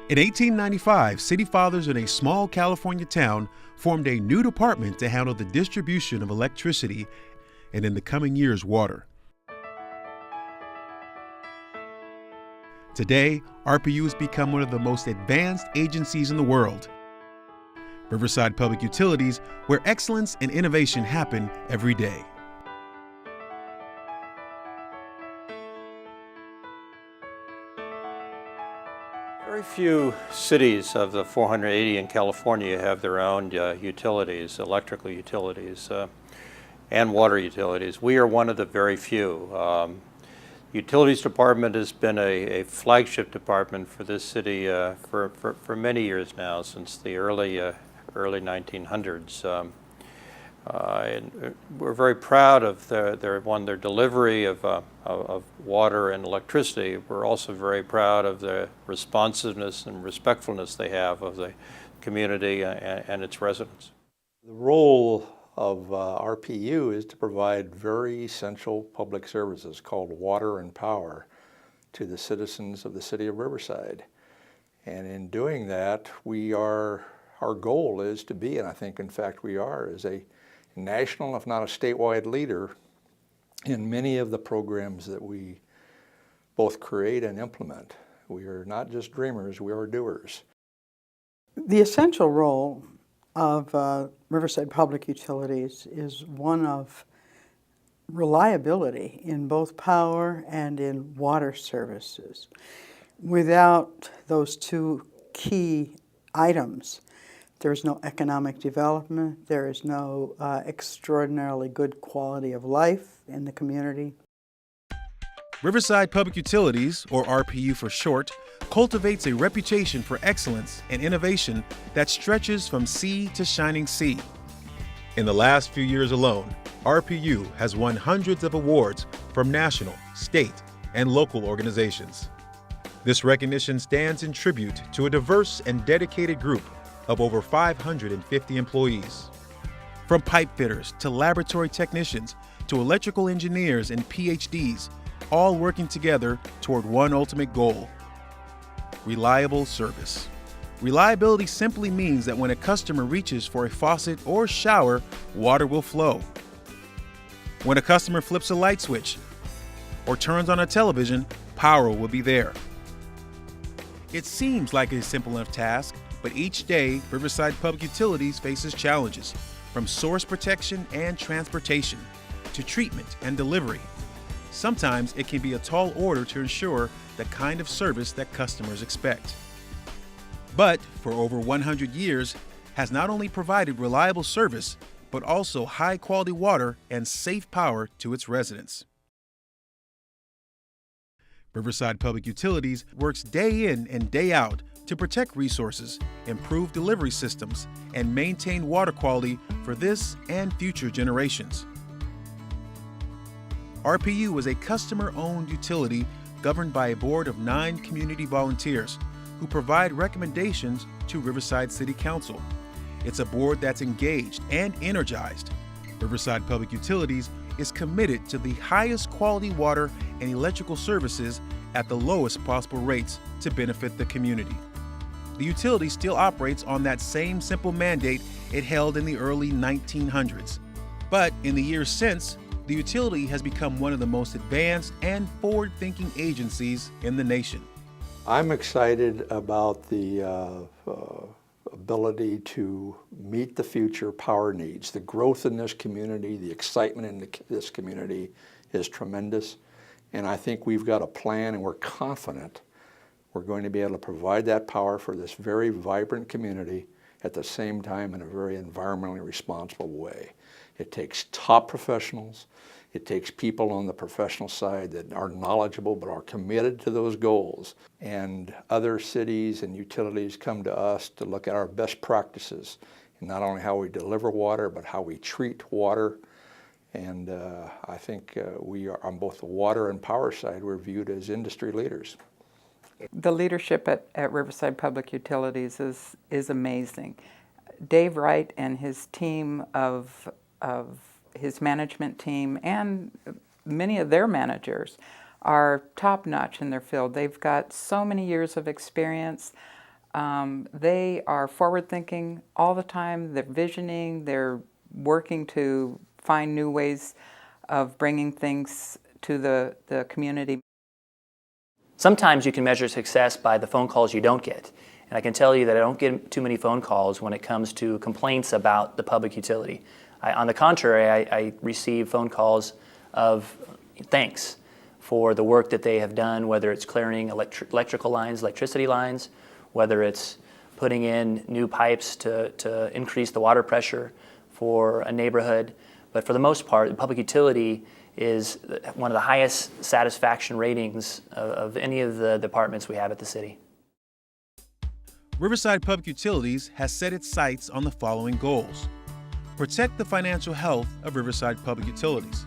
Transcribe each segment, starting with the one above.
In 1895, city fathers in a small California town formed a new department to handle the distribution of electricity and, in the coming years, water. Today, RPU has become one of the most advanced agencies in the world. Riverside Public Utilities, where excellence and innovation happen every day. Very few cities of the 480 in California have their own utilities, electrical utilities, and water utilities. We are one of the very few. Utilities department has been a flagship department for this city for many years now, since the early 1900s. And we're very proud of their delivery of water and electricity. We're also very proud of the responsiveness and respectfulness they have of the community and its residents. The role of RPU is to provide very essential public services called water and power to the citizens of the city of Riverside. And in doing that, our goal is to be, and I think in fact we are, is a national, if not a statewide leader in many of the programs that we both create and implement. We are not just dreamers, we are doers. The essential role of Riverside Public Utilities is one of reliability in both power and in water services. Without those two key items, there is no economic development, there is no extraordinarily good quality of life in the community. Riverside Public Utilities, or RPU for short, cultivates a reputation for excellence and innovation that stretches from sea to shining sea. In the last few years alone, RPU has won hundreds of awards from national, state, and local organizations. This recognition stands in tribute to a diverse and dedicated group of over 550 employees. From pipe fitters to laboratory technicians to electrical engineers and PhDs, all working together toward one ultimate goal: reliable service. Reliability simply means that when a customer reaches for a faucet or shower, water will flow. When a customer flips a light switch or turns on a television, power will be there. It seems like a simple enough task, but each day, Riverside Public Utilities faces challenges, from source protection and transportation to treatment and delivery. Sometimes it can be a tall order to ensure the kind of service that customers expect. But for over 100 years, has not only provided reliable service, but also high-quality water and safe power to its residents. Riverside Public Utilities works day in and day out to protect resources, improve delivery systems, and maintain water quality for this and future generations. RPU is a customer-owned utility governed by a board of 9 community volunteers who provide recommendations to Riverside City Council. It's a board that's engaged and energized. Riverside Public Utilities is committed to the highest quality water and electrical services at the lowest possible rates to benefit the community. The utility still operates on that same simple mandate it held in the early 1900s. But in the years since, the utility has become one of the most advanced and forward-thinking agencies in the nation. I'm excited about the ability to meet the future power needs. The growth in this community, the excitement in this community is tremendous. And I think we've got a plan, and we're confident we're going to be able to provide that power for this very vibrant community at the same time in a very environmentally responsible way. It takes top professionals. It takes people on the professional side that are knowledgeable but are committed to those goals. And other cities and utilities come to us to look at our best practices in not only how we deliver water, but how we treat water. And I think we are, on both the water and power side, we're viewed as industry leaders. The leadership at Riverside Public Utilities is amazing. Dave Wright and his team of his management team and many of their managers are top-notch in their field. They've got so many years of experience. They are forward-thinking all the time. They're visioning. They're working to find new ways of bringing things to the community. Sometimes you can measure success by the phone calls you don't get. And I can tell you that I don't get too many phone calls when it comes to complaints about the public utility. On the contrary, I receive phone calls of thanks for the work that they have done, whether it's clearing electrical lines, electricity lines, whether it's putting in new pipes to increase the water pressure for a neighborhood. But for the most part, the public utility is one of the highest satisfaction ratings of any of the departments we have at the city. Riverside Public Utilities has set its sights on the following goals. Protect the financial health of Riverside Public Utilities.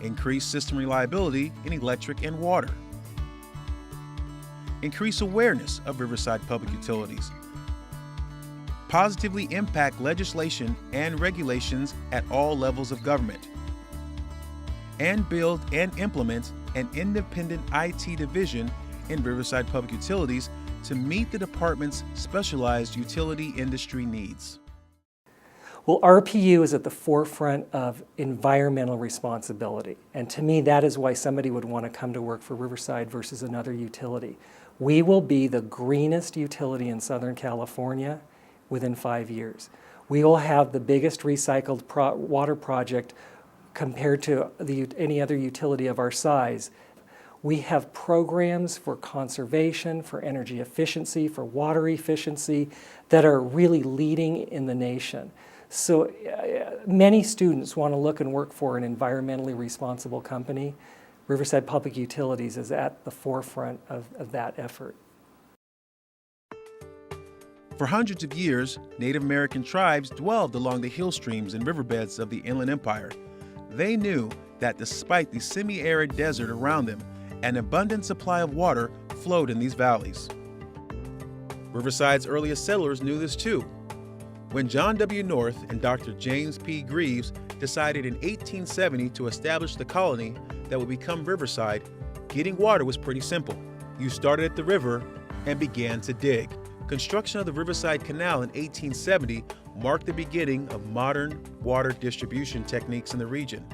Increase system reliability in electric and water. Increase awareness of Riverside Public Utilities. Positively impact legislation and regulations at all levels of government. And build and implement an independent IT division in Riverside Public Utilities to meet the department's specialized utility industry needs. Well, RPU is at the forefront of environmental responsibility, and to me that is why somebody would want to come to work for Riverside versus another utility. We will be the greenest utility in Southern California within 5 years. We will have the biggest recycled water project compared to any other utility of our size. We have programs for conservation, for energy efficiency, for water efficiency that are really leading in the nation. So many students want to look and work for an environmentally responsible company. Riverside Public Utilities is at the forefront of that effort. For hundreds of years, Native American tribes dwelled along the hill streams and riverbeds of the Inland Empire. They knew that despite the semi-arid desert around them, an abundant supply of water flowed in these valleys. Riverside's earliest settlers knew this too. When John W. North and Dr. James P. Greaves decided in 1870 to establish the colony that would become Riverside, getting water was pretty simple. You started at the river and began to dig. Construction of the Riverside Canal in 1870 marked the beginning of modern water distribution techniques in the region.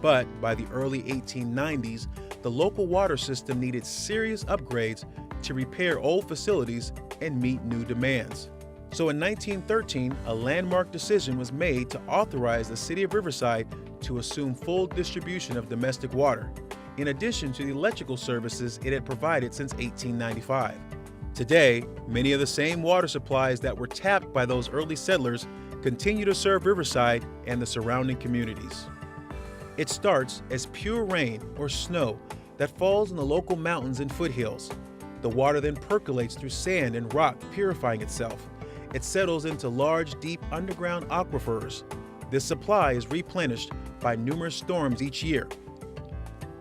But by the early 1890s, the local water system needed serious upgrades to repair old facilities and meet new demands. So in 1913, a landmark decision was made to authorize the city of Riverside to assume full distribution of domestic water, in addition to the electrical services it had provided since 1895. Today, many of the same water supplies that were tapped by those early settlers continue to serve Riverside and the surrounding communities. It starts as pure rain or snow that falls in the local mountains and foothills. The water then percolates through sand and rock, purifying itself. It settles into large, deep underground aquifers. This supply is replenished by numerous storms each year.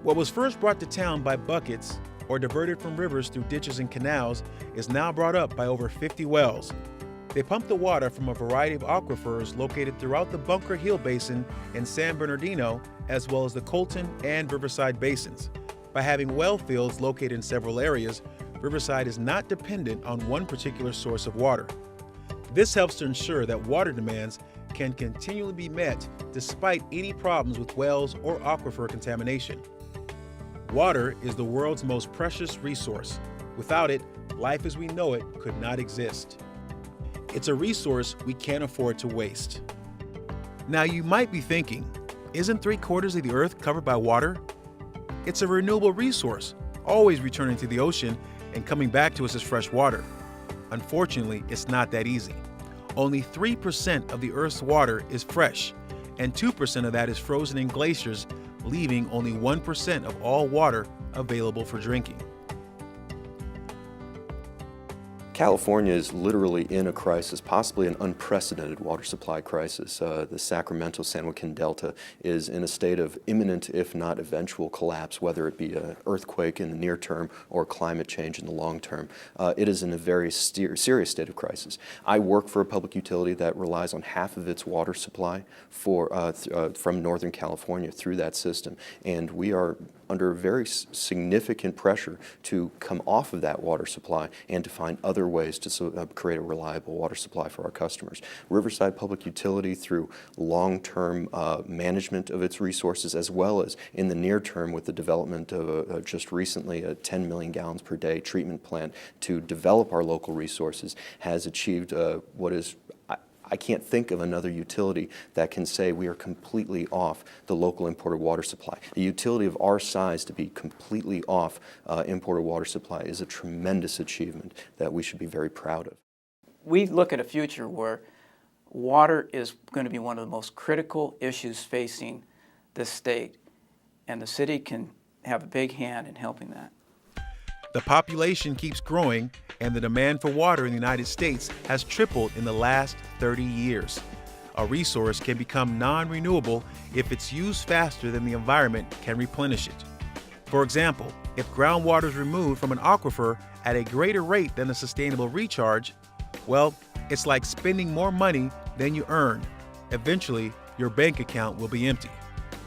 What was first brought to town by buckets or diverted from rivers through ditches and canals is now brought up by over 50 wells. They pump the water from a variety of aquifers located throughout the Bunker Hill Basin in San Bernardino, as well as the Colton and Riverside basins. By having well fields located in several areas, Riverside is not dependent on one particular source of water. This helps to ensure that water demands can continually be met despite any problems with wells or aquifer contamination. Water is the world's most precious resource. Without it, life as we know it could not exist. It's a resource we can't afford to waste. Now you might be thinking, isn't 3/4 of the earth covered by water? It's a renewable resource, always returning to the ocean and coming back to us as fresh water. Unfortunately, it's not that easy. Only 3% of the Earth's water is fresh, and 2% of that is frozen in glaciers, leaving only 1% of all water available for drinking. California is literally in a crisis, possibly an unprecedented water supply crisis. The Sacramento-San Joaquin Delta is in a state of imminent, if not eventual, collapse, whether it be an earthquake in the near term or climate change in the long term. It is in a very serious state of crisis. I work for a public utility that relies on half of its water supply from Northern California through that system, and we are under very significant pressure to come off of that water supply and to find other ways to create a reliable water supply for our customers. Riverside Public Utility, through long-term management of its resources, as well as in the near term with the development of just recently a 10 million gallons per day treatment plant to develop our local resources, has achieved what is, I can't think of another utility that can say we are completely off the local imported water supply. A utility of our size to be completely off imported water supply is a tremendous achievement that we should be very proud of. We look at a future where water is going to be one of the most critical issues facing this state, and the city can have a big hand in helping that. The population keeps growing, and the demand for water in the United States has tripled in the last 30 years. A resource can become non-renewable if it's used faster than the environment can replenish it. For example, if groundwater is removed from an aquifer at a greater rate than the sustainable recharge, well, it's like spending more money than you earn. Eventually, your bank account will be empty.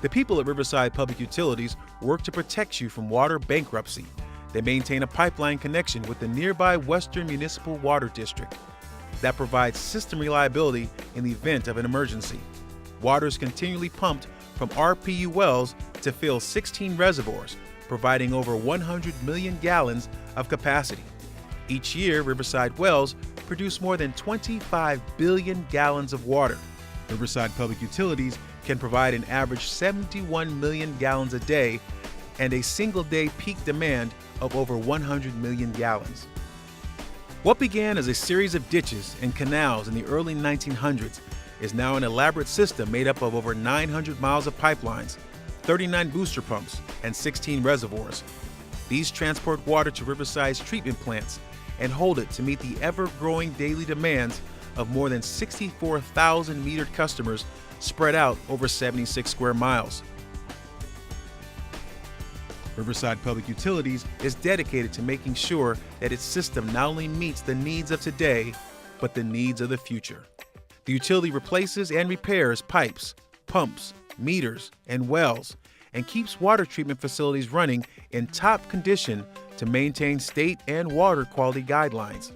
The people at Riverside Public Utilities work to protect you from water bankruptcy. They maintain a pipeline connection with the nearby Western Municipal Water District that provides system reliability in the event of an emergency. Water is continually pumped from RPU wells to fill 16 reservoirs, providing over 100 million gallons of capacity. Each year, Riverside wells produce more than 25 billion gallons of water. Riverside Public Utilities can provide an average 71 million gallons a day and a single-day peak demand of over 100 million gallons. What began as a series of ditches and canals in the early 1900s is now an elaborate system made up of over 900 miles of pipelines, 39 booster pumps, and 16 reservoirs. These transport water to Riverside's treatment plants and hold it to meet the ever-growing daily demands of more than 64,000 metered customers spread out over 76 square miles. Riverside Public Utilities is dedicated to making sure that its system not only meets the needs of today, but the needs of the future. The utility replaces and repairs pipes, pumps, meters, and wells, and keeps water treatment facilities running in top condition to maintain state and water quality guidelines.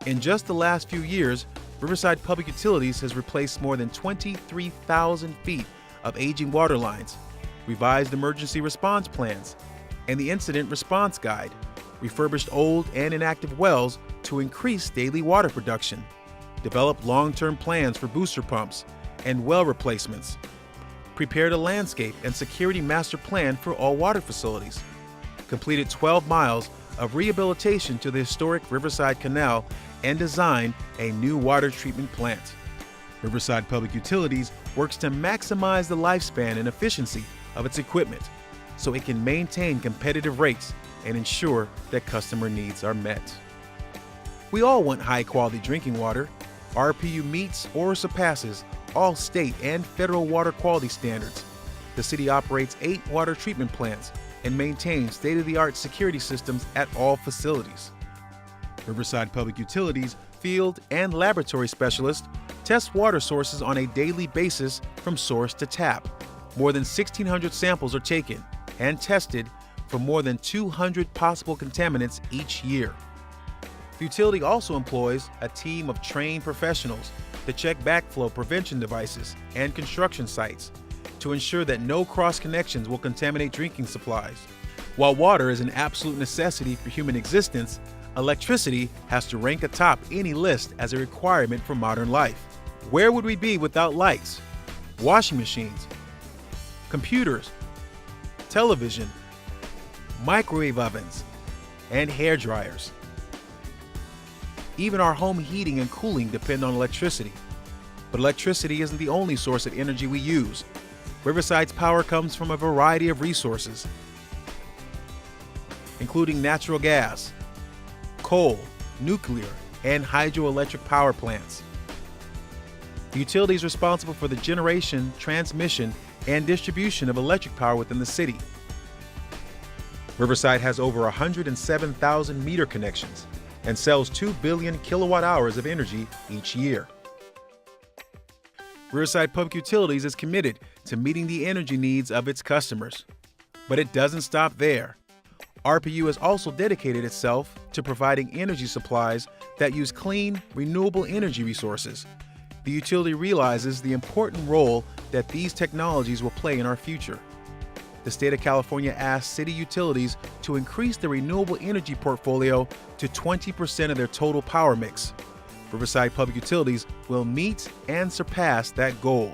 In just the last few years, Riverside Public Utilities has replaced more than 23,000 feet of aging water lines, revised emergency response plans, and the incident response guide, refurbished old and inactive wells to increase daily water production, developed long-term plans for booster pumps and well replacements, prepared a landscape and security master plan for all water facilities, completed 12 miles of rehabilitation to the historic Riverside Canal, and designed a new water treatment plant. Riverside Public Utilities works to maximize the lifespan and efficiency of its equipment so it can maintain competitive rates and ensure that customer needs are met. We all want high-quality drinking water. RPU meets or surpasses all state and federal water quality standards. The city operates 8 water treatment plants and maintains state-of-the-art security systems at all facilities. Riverside Public Utilities field and laboratory specialists test water sources on a daily basis from source to tap. More than 1,600 samples are taken and tested for more than 200 possible contaminants each year. The utility also employs a team of trained professionals to check backflow prevention devices and construction sites to ensure that no cross connections will contaminate drinking supplies. While water is an absolute necessity for human existence, electricity has to rank atop any list as a requirement for modern life. Where would we be without lights, washing machines, computers, television, microwave ovens, and hair dryers? Even our home heating and cooling depend on electricity. But electricity isn't the only source of energy we use. Riverside's power comes from a variety of resources, including natural gas, coal, nuclear, and hydroelectric power plants. The utility is responsible for the generation, transmission, and distribution of electric power within the city. Riverside has over 107,000 meter connections and sells 2 billion kilowatt hours of energy each year. Riverside Public Utilities is committed to meeting the energy needs of its customers. But it doesn't stop there. RPU has also dedicated itself to providing energy supplies that use clean, renewable energy resources. The utility realizes the important role that these technologies will play in our future. The state of California asked city utilities to increase their renewable energy portfolio to 20% of their total power mix. Riverside Public Utilities will meet and surpass that goal.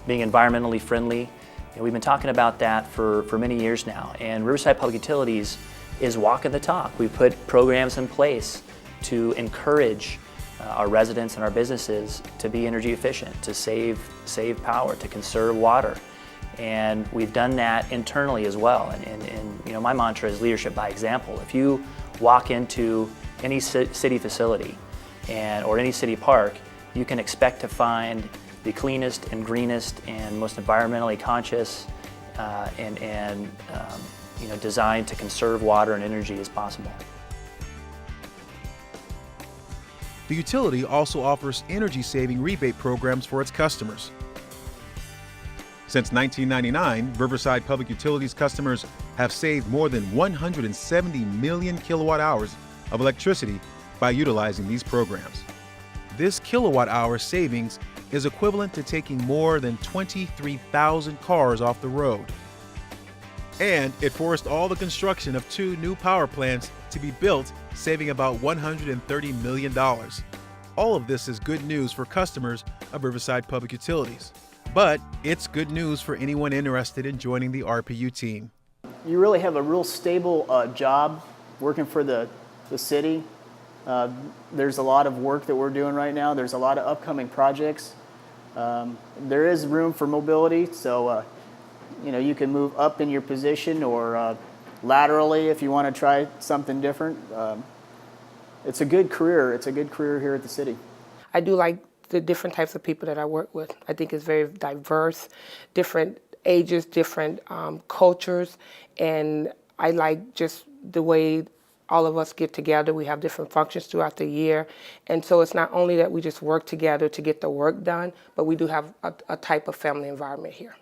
Being environmentally friendly, we've been talking about that for many years now, and Riverside Public Utilities is walking the talk. We put programs in place to encourage our residents and our businesses to be energy efficient, to save power, to conserve water. And we've done that internally as well. And my mantra is leadership by example. If you walk into any city facility or any city park, you can expect to find the cleanest and greenest and most environmentally conscious and designed to conserve water and energy as possible. The utility also offers energy-saving rebate programs for its customers. Since 1999, Riverside Public Utilities customers have saved more than 170 million kilowatt hours of electricity by utilizing these programs. This kilowatt-hour savings is equivalent to taking more than 23,000 cars off the road. And it forced all the construction of 2 new power plants to be built, saving about $130 million. All of this is good news for customers of Riverside Public Utilities. But it's good news for anyone interested in joining the RPU team. You really have a real stable job working for the city. There's a lot of work that we're doing right now. There's a lot of upcoming projects. There is room for mobility, so you can move up in your position or laterally if you want to try something different. It's a good career. It's a good career here at the city. I do like the different types of people that I work with. I think it's very diverse, different ages, different cultures, and I like just the way all of us get together. We have different functions throughout the year, and so it's not only that we just work together to get the work done, but we do have a type of family environment here.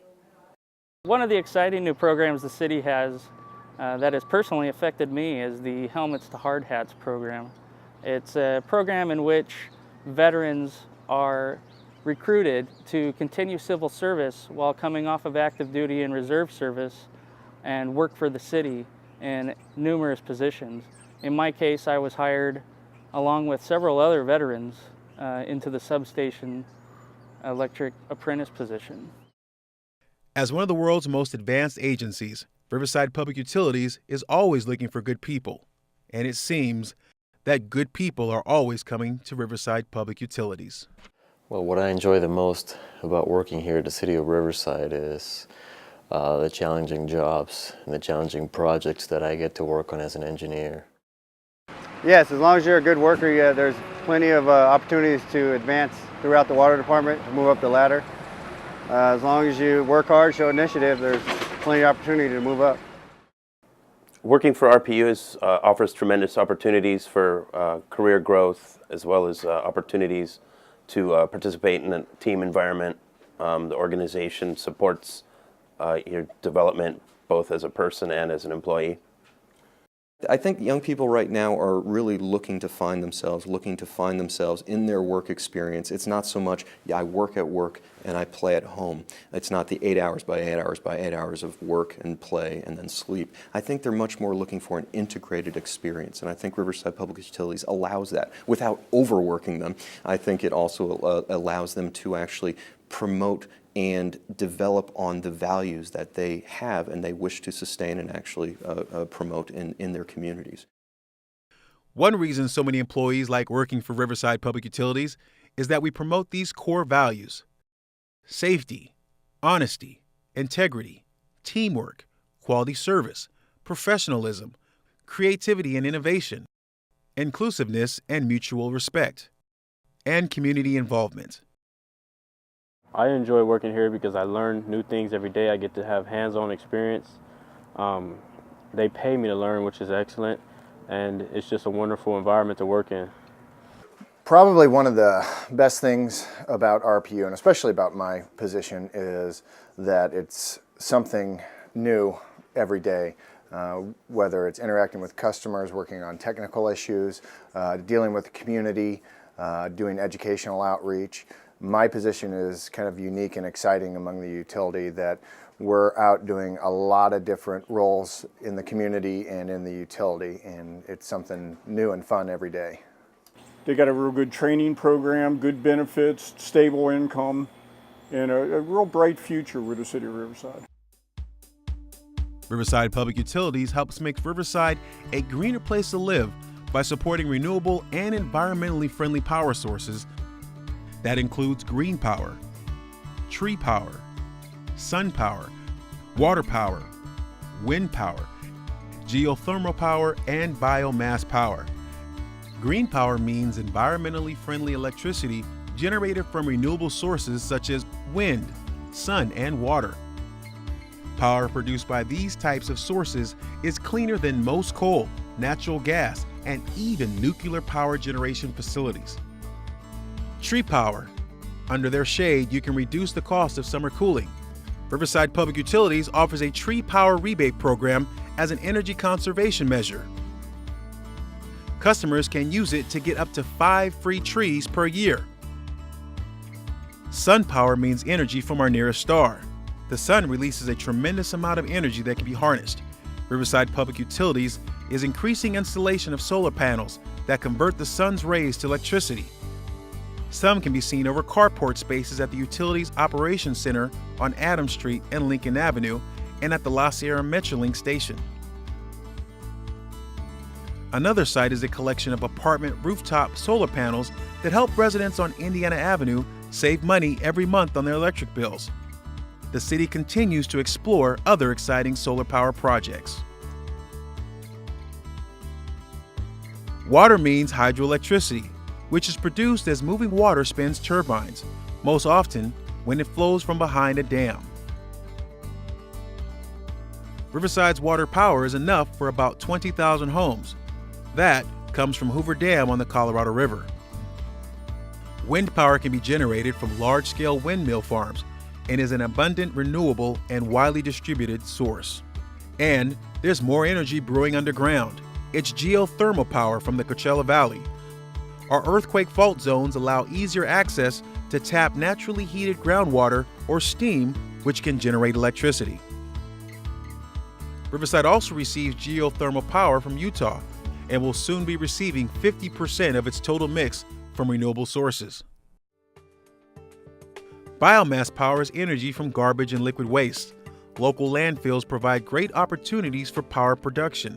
One of the exciting new programs the city has that has personally affected me is the Helmets to Hard Hats program. It's a program in which veterans are recruited to continue civil service while coming off of active duty and reserve service and work for the city in numerous positions. In my case, I was hired along with several other veterans into the substation electric apprentice position. As one of the world's most advanced agencies, Riverside Public Utilities is always looking for good people. And it seems that good people are always coming to Riverside Public Utilities. Well, what I enjoy the most about working here at the City of Riverside is the challenging jobs and the challenging projects that I get to work on as an engineer. Yes, as long as you're a good worker, there's plenty of opportunities to advance throughout the water department, to move up the ladder. As long as you work hard, show initiative, there's plenty of opportunity to move up. Working for RPU offers tremendous opportunities for career growth, as well as opportunities to participate in a team environment. The organization supports your development both as a person and as an employee. I think young people right now are really looking to find themselves in their work experience. It's not so much, I work at work and I play at home. It's not the 8 hours by 8 hours by 8 hours of work and play and then sleep. I think they're much more looking for an integrated experience, and I think Riverside Public Utilities allows that without overworking them. I think it also allows them to actually promote and develop on the values that they have and they wish to sustain and actually promote in their communities. One reason so many employees like working for Riverside Public Utilities is that we promote these core values: safety, honesty, integrity, teamwork, quality service, professionalism, creativity and innovation, inclusiveness and mutual respect, and community involvement. I enjoy working here because I learn new things every day. I get to have hands-on experience. They pay me to learn, which is excellent, and it's just a wonderful environment to work in. Probably one of the best things about RPU, and especially about my position, is that it's something new every day. Whether it's interacting with customers, working on technical issues, dealing with the community, doing educational outreach. My position is kind of unique and exciting among the utility, that we're out doing a lot of different roles in the community and in the utility, and it's something new and fun every day. They got a real good training program, good benefits, stable income, and a real bright future with the city of Riverside. Riverside Public Utilities helps make Riverside a greener place to live by supporting renewable and environmentally friendly power sources. That includes green power, tree power, sun power, water power, wind power, geothermal power, and biomass power. Green power means environmentally friendly electricity generated from renewable sources such as wind, sun, and water. Power produced by these types of sources is cleaner than most coal, natural gas, and even nuclear power generation facilities. Tree power. Under their shade, you can reduce the cost of summer cooling. Riverside Public Utilities offers a tree power rebate program as an energy conservation measure. Customers can use it to get up to 5 free trees per year. Sun power means energy from our nearest star. The sun releases a tremendous amount of energy that can be harnessed. Riverside Public Utilities is increasing installation of solar panels that convert the sun's rays to electricity. Some can be seen over carport spaces at the utilities operations center on Adams Street and Lincoln Avenue, and at the La Sierra Metrolink station. Another site is a collection of apartment rooftop solar panels that help residents on Indiana Avenue save money every month on their electric bills. The city continues to explore other exciting solar power projects. Water means hydroelectricity, which is produced as moving water spins turbines, most often when it flows from behind a dam. Riverside's water power is enough for about 20,000 homes. That comes from Hoover Dam on the Colorado River. Wind power can be generated from large-scale windmill farms and is an abundant, renewable, and widely distributed source. And there's more energy brewing underground. It's geothermal power from the Coachella Valley. Our earthquake fault zones allow easier access to tap naturally heated groundwater or steam, which can generate electricity. Riverside also receives geothermal power from Utah and will soon be receiving 50% of its total mix from renewable sources. Biomass power is energy from garbage and liquid waste. Local landfills provide great opportunities for power production.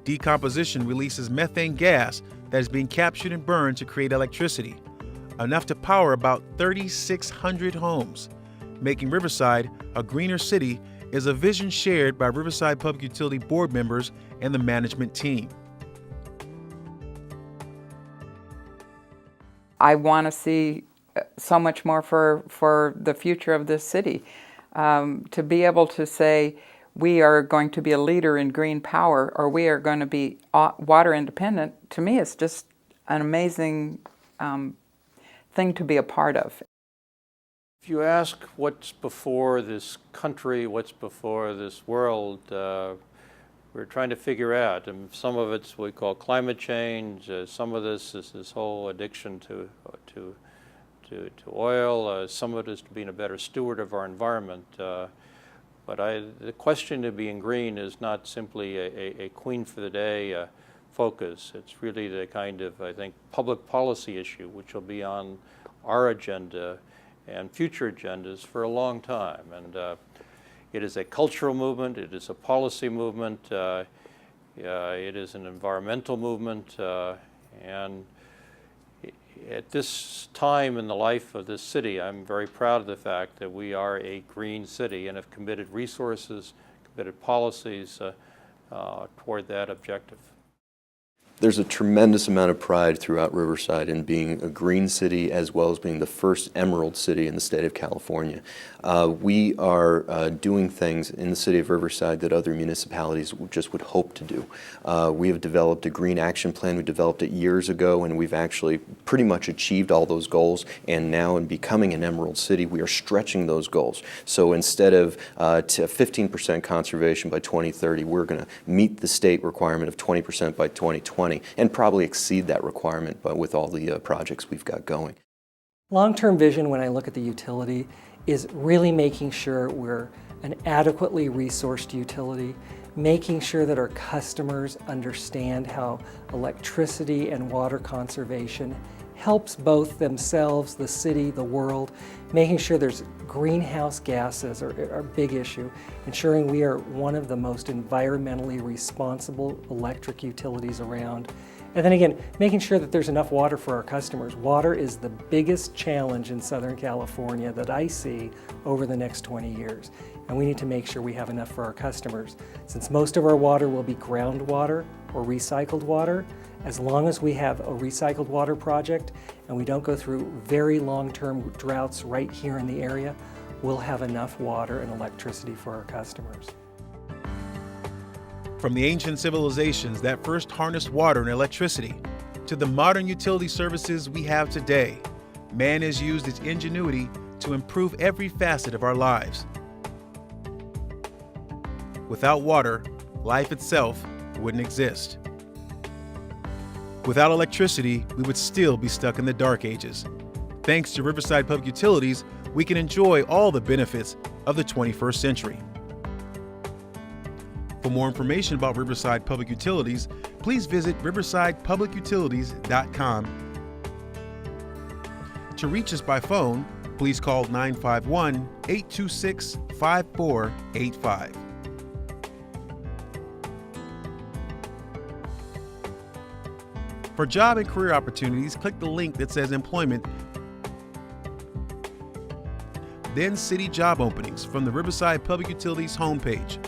Decomposition releases methane gas that is being captured and burned to create electricity, enough to power about 3,600 homes. Making Riverside a greener city is a vision shared by Riverside Public Utility board members and the management team. I want to see so much more for the future of this city. To be able to say we are going to be a leader in green power, or we are going to be water independent, to me is just an amazing thing to be a part of. If you ask what's before this country, what's before this world, we're trying to figure out. And some of it's what we call climate change. Some of this is this whole addiction to oil. Some of it is to being a better steward of our environment. But the question of being green is not simply a queen for the day focus. It's really the kind of, I think, public policy issue which will be on our agenda and future agendas for a long time. And it is a cultural movement, it is a policy movement, it is an environmental movement, and at this time in the life of this city, I'm very proud of the fact that we are a green city and have committed resources, committed policies toward that objective. There's a tremendous amount of pride throughout Riverside in being a green city as well as being the first emerald city in the state of California. We are doing things in the city of Riverside that other municipalities just would hope to do. We have developed a green action plan. We developed it years ago, and we've actually pretty much achieved all those goals. And now in becoming an emerald city, we are stretching those goals. So instead of 15% conservation by 2030, we're going to meet the state requirement of 20% by 2020 and probably exceed that requirement with all the projects we've got going. Long-term vision, when I look at the utility, is really making sure we're an adequately resourced utility, making sure that our customers understand how electricity and water conservation helps both themselves, the city, the world, making sure there's greenhouse gases are a big issue, ensuring we are one of the most environmentally responsible electric utilities around. And then again, making sure that there's enough water for our customers. Water is the biggest challenge in Southern California that I see over the next 20 years. And we need to make sure we have enough for our customers. Since most of our water will be groundwater or recycled water, as long as we have a recycled water project and we don't go through very long-term droughts right here in the area, we'll have enough water and electricity for our customers. From the ancient civilizations that first harnessed water and electricity to the modern utility services we have today, man has used its ingenuity to improve every facet of our lives. Without water, life itself wouldn't exist. Without electricity, we would still be stuck in the dark ages. Thanks to Riverside Public Utilities, we can enjoy all the benefits of the 21st century. For more information about Riverside Public Utilities, please visit riversidepublicutilities.com. To reach us by phone, please call 951-826-5485. For job and career opportunities, click the link that says Employment, then City Job Openings from the Riverside Public Utilities homepage.